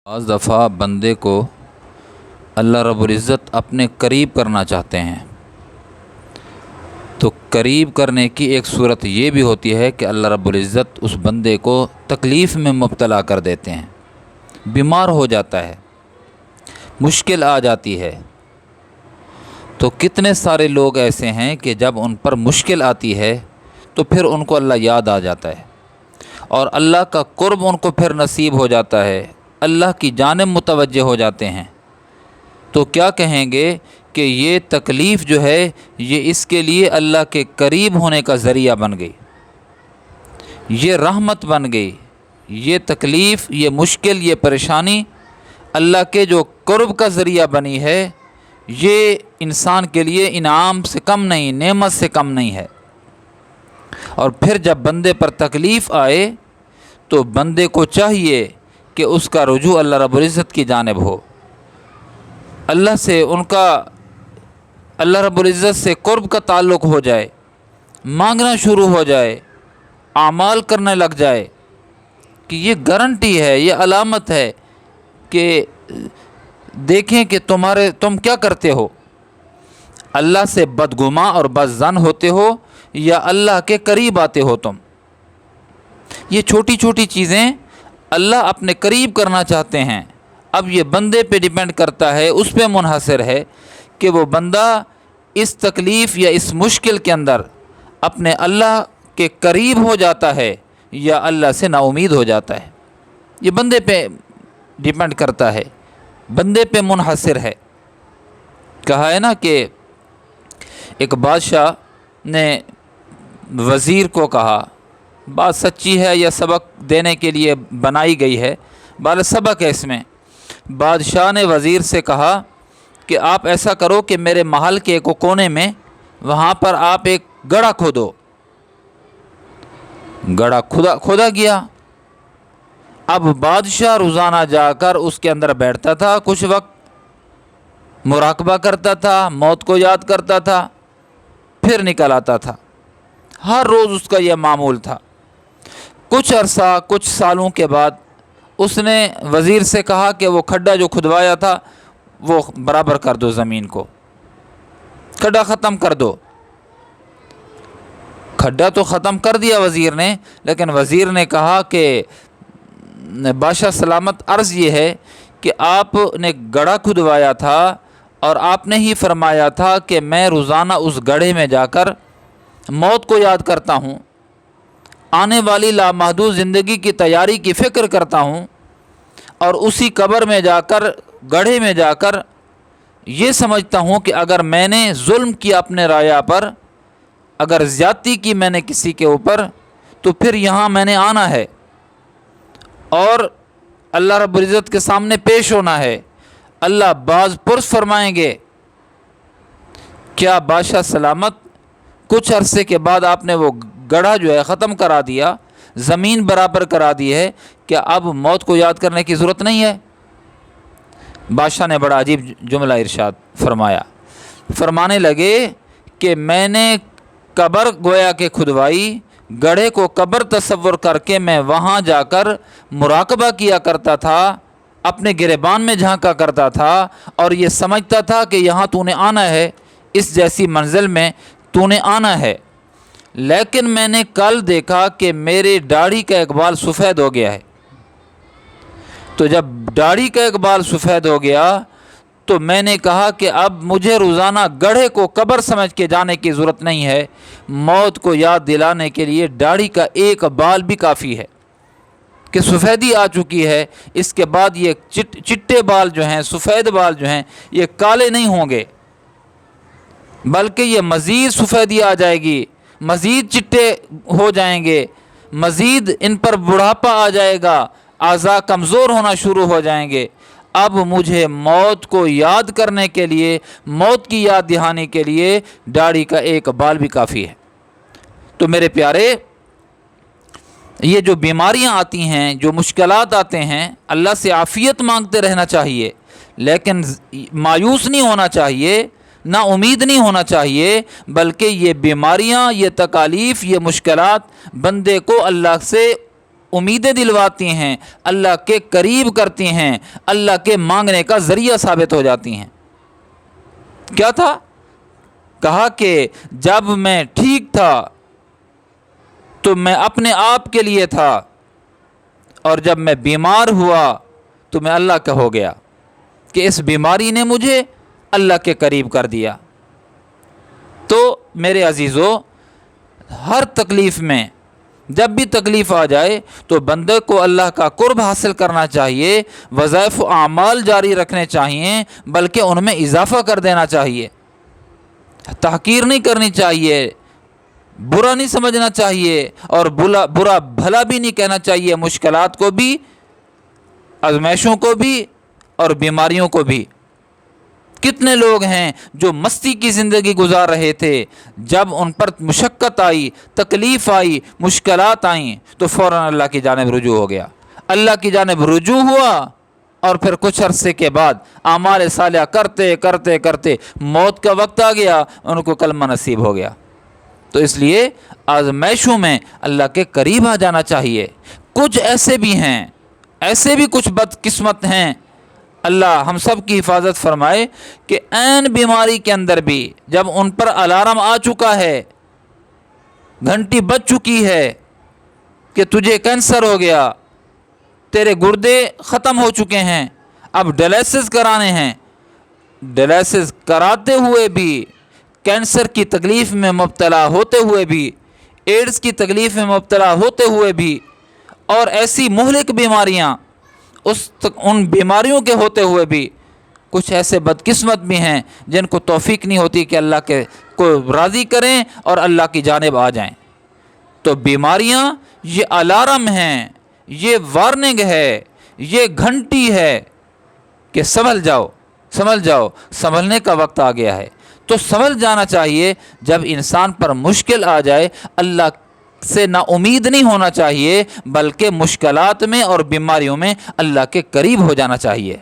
بعض دفعہ بندے کو اللہ رب العزت اپنے قریب کرنا چاہتے ہیں، تو قریب کرنے کی ایک صورت یہ بھی ہوتی ہے کہ اللہ رب العزت اس بندے کو تکلیف میں مبتلا کر دیتے ہیں، بیمار ہو جاتا ہے، مشکل آ جاتی ہے۔ تو کتنے سارے لوگ ایسے ہیں کہ جب ان پر مشکل آتی ہے تو پھر ان کو اللہ یاد آ جاتا ہے اور اللہ کا قرب ان کو پھر نصیب ہو جاتا ہے، اللہ کی جانب متوجہ ہو جاتے ہیں۔ تو کیا کہیں گے کہ یہ تکلیف جو ہے یہ اس کے لیے اللہ کے قریب ہونے کا ذریعہ بن گئی، یہ رحمت بن گئی، یہ تکلیف، یہ مشکل، یہ پریشانی اللہ کے جو قرب کا ذریعہ بنی ہے، یہ انسان کے لیے انعام سے کم نہیں، نعمت سے کم نہیں ہے۔ اور پھر جب بندے پر تکلیف آئے تو بندے کو چاہیے کہ اس کا رجوع اللہ رب العزت کی جانب ہو، اللہ سے اللہ رب العزت سے قرب کا تعلق ہو جائے، مانگنا شروع ہو جائے، اعمال کرنے لگ جائے، کہ یہ گارنٹی ہے، یہ علامت ہے کہ دیکھیں کہ تم کیا کرتے ہو، اللہ سے بدگماں اور بدظن ہوتے ہو یا اللہ کے قریب آتے ہو تم۔ یہ چھوٹی چھوٹی چیزیں اللہ اپنے قریب کرنا چاہتے ہیں۔ اب یہ بندے پہ ڈیپینڈ کرتا ہے، اس پہ منحصر ہے کہ وہ بندہ اس تکلیف یا اس مشکل کے اندر اپنے اللہ کے قریب ہو جاتا ہے یا اللہ سے نا امید ہو جاتا ہے۔ یہ بندے پہ ڈیپینڈ کرتا ہے، بندے پہ منحصر ہے۔ کہا ہے نا کہ ایک بادشاہ نے وزیر کو کہا، بات سچی ہے یا سبق دینے کے لیے بنائی گئی ہے، بال سبق ہے اس میں۔ بادشاہ نے وزیر سے کہا کہ آپ ایسا کرو کہ میرے محل کے ایک کونے میں وہاں پر آپ ایک گڑھا کھودو۔ گڑھا کھودا گیا۔ اب بادشاہ روزانہ جا کر اس کے اندر بیٹھتا تھا، کچھ وقت مراقبہ کرتا تھا، موت کو یاد کرتا تھا، پھر نکل آتا تھا۔ ہر روز اس کا یہ معمول تھا۔ کچھ عرصہ، کچھ سالوں کے بعد اس نے وزیر سے کہا کہ وہ کھڈا جو کھدوایا تھا وہ برابر کر دو، زمین کو کھڈا ختم کر دو۔ کھڈا تو ختم کر دیا وزیر نے، لیکن وزیر نے کہا کہ بادشاہ سلامت، عرض یہ ہے کہ آپ نے گڑھا کھدوایا تھا اور آپ نے ہی فرمایا تھا کہ میں روزانہ اس گڑھے میں جا کر موت کو یاد کرتا ہوں، آنے والی لامحدود زندگی کی تیاری کی فکر کرتا ہوں، اور اسی قبر میں جا کر، گڑھے میں جا کر یہ سمجھتا ہوں کہ اگر میں نے ظلم کیا اپنے رعایا پر، اگر زیادتی کی میں نے کسی کے اوپر، تو پھر یہاں میں نے آنا ہے اور اللہ رب العزت کے سامنے پیش ہونا ہے۔ اللہ باز پرس فرمائیں گے، کیا بادشاہ سلامت کچھ عرصے کے بعد آپ نے وہ گڑھا جو ہے ختم کرا دیا، زمین برابر کرا دی ہے، کیا اب موت کو یاد کرنے کی ضرورت نہیں ہے؟ بادشاہ نے بڑا عجیب جملہ ارشاد فرمایا، فرمانے لگے کہ میں نے قبر گویا کہ کھدوائی، گڑھے کو قبر تصور کر کے میں وہاں جا کر مراقبہ کیا کرتا تھا، اپنے گریبان میں جھانکا کرتا تھا اور یہ سمجھتا تھا کہ یہاں تو نے آنا ہے، اس جیسی منزل میں تو نے آنا ہے۔ لیکن میں نے کل دیکھا کہ میرے داڑھی کا ایک بال سفید ہو گیا ہے۔ تو جب داڑھی کا ایک بال سفید ہو گیا تو میں نے کہا کہ اب مجھے روزانہ گڑھے کو قبر سمجھ کے جانے کی ضرورت نہیں ہے، موت کو یاد دلانے کے لیے داڑھی کا ایک بال بھی کافی ہے کہ سفیدی آ چکی ہے، اس کے بعد یہ چٹے بال جو ہیں، سفید بال جو ہیں، یہ کالے نہیں ہوں گے، بلکہ یہ مزید سفیدی آ جائے گی، مزید چٹے ہو جائیں گے، مزید ان پر بڑھاپا آ جائے گا، اعضاء کمزور ہونا شروع ہو جائیں گے۔ اب مجھے موت کو یاد کرنے کے لیے، موت کی یاد دہانی کے لیے داڑھی کا ایک بال بھی کافی ہے۔ تو میرے پیارے، یہ جو بیماریاں آتی ہیں، جو مشکلات آتے ہیں، اللہ سے عافیت مانگتے رہنا چاہیے، لیکن مایوس نہیں ہونا چاہیے، نا امید نہیں ہونا چاہیے، بلکہ یہ بیماریاں، یہ تکالیف، یہ مشکلات بندے کو اللہ سے امیدیں دلواتی ہیں، اللہ کے قریب کرتی ہیں، اللہ کے مانگنے کا ذریعہ ثابت ہو جاتی ہیں۔ کیا تھا؟ کہا کہ جب میں ٹھیک تھا تو میں اپنے آپ کے لیے تھا، اور جب میں بیمار ہوا تو میں اللہ کا ہو گیا، کہ اس بیماری نے مجھے اللہ کے قریب کر دیا۔ تو میرے عزیزو، ہر تکلیف میں جب بھی تکلیف آ جائے تو بندے کو اللہ کا قرب حاصل کرنا چاہیے، وظائف و اعمال جاری رکھنے چاہیے، بلکہ ان میں اضافہ کر دینا چاہیے، تحقیر نہیں کرنی چاہیے، برا نہیں سمجھنا چاہیے، اور برا بھلا بھی نہیں کہنا چاہیے، مشکلات کو بھی، آزمائشوں کو بھی، اور بیماریوں کو بھی۔ کتنے لوگ ہیں جو مستی کی زندگی گزار رہے تھے، جب ان پر مشقت آئی، تکلیف آئی، مشکلات آئیں تو فوراً اللہ کی جانب رجوع ہو گیا، اللہ کی جانب رجوع ہوا، اور پھر کچھ عرصے کے بعد اعمال صالحہ کرتے کرتے کرتے موت کا وقت آ گیا، ان کو کلمہ نصیب ہو گیا۔ تو اس لیے آزمائشوں میں اللہ کے قریب آ جانا چاہیے۔ کچھ ایسے بھی ہیں، ایسے بھی کچھ بدقسمت ہیں، اللہ ہم سب کی حفاظت فرمائے، کہ عین بیماری کے اندر بھی جب ان پر الارم آ چکا ہے، گھنٹی بج چکی ہے کہ تجھے کینسر ہو گیا، تیرے گردے ختم ہو چکے ہیں، اب ڈائلسس کرانے ہیں، ڈائلسس کراتے ہوئے بھی، کینسر کی تکلیف میں مبتلا ہوتے ہوئے بھی، ایڈز کی تکلیف میں مبتلا ہوتے ہوئے بھی، اور ایسی مہلک بیماریاں، ان بیماریوں کے ہوتے ہوئے بھی، کچھ ایسے بدقسمت بھی ہیں جن کو توفیق نہیں ہوتی کہ اللہ کے کو راضی کریں اور اللہ کی جانب آ جائیں۔ تو بیماریاں یہ الارم ہیں، یہ وارننگ ہے، یہ گھنٹی ہے کہ سنبھل جاؤ، سنبھل جاؤ، سنبھلنے کا وقت آ گیا ہے۔ تو سنبھل جانا چاہیے۔ جب انسان پر مشکل آ جائے، اللہ سے نا امید نہیں ہونا چاہیے، بلکہ مشکلات میں اور بیماریوں میں اللہ کے قریب ہو جانا چاہیے۔